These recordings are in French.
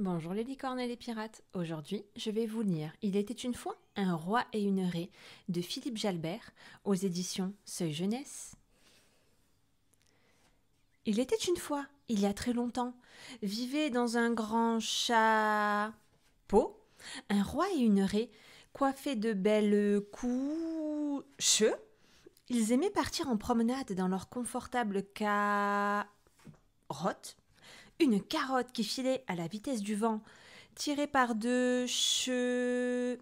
Bonjour les licornes et les pirates. Aujourd'hui, je vais vous lire Il était une fois un roi et une raie de Philippe Jalbert aux éditions Seuil Jeunesse. Il était une fois, il y a très longtemps, vivait dans un grand chapeau un roi et une raie coiffés de belles couches. Ils aimaient partir en promenade dans leur confortable carotte. Une carotte qui filait à la vitesse du vent, tirée par deux chenilles.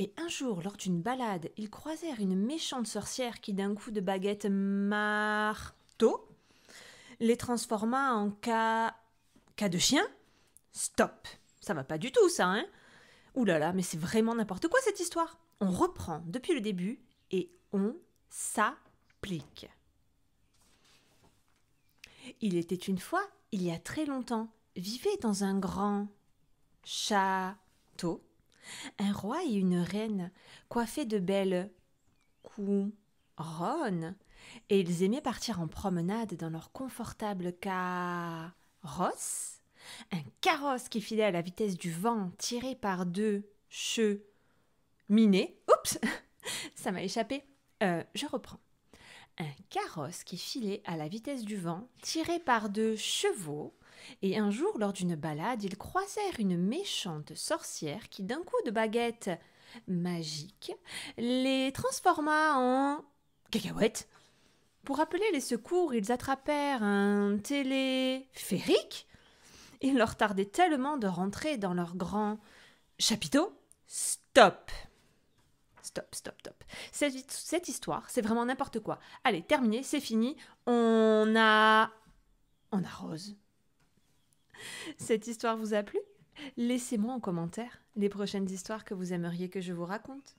Et un jour, lors d'une balade, ils croisèrent une méchante sorcière qui, d'un coup de baguette marteau, les transforma en cas de chien. Stop, ça va pas du tout, ça, hein? Ouh là là, mais c'est vraiment n'importe quoi cette histoire. On reprend depuis le début et on s'applique. Il était une fois, il y a très longtemps, vivait dans un grand château un roi et une reine coiffés de belles couronnes, et ils aimaient partir en promenade dans leur confortable carrosse, un carrosse qui filait à la vitesse du vent, tiré par deux cheminées. Oups, ça m'a échappé. Je reprends. Un carrosse qui filait à la vitesse du vent, tiré par deux chevaux, et un jour, lors d'une balade, ils croisèrent une méchante sorcière qui, d'un coup de baguette magique, les transforma en cacahuètes. Pour appeler les secours, ils attrapèrent un téléphérique. Il leur tardait tellement de rentrer dans leur grand chapiteau. Stop! Stop, stop, stop. Cette histoire, c'est vraiment n'importe quoi. Allez, terminé, c'est fini. On arrose. Cette histoire vous a plu? Laissez-moi en commentaire les prochaines histoires que vous aimeriez que je vous raconte.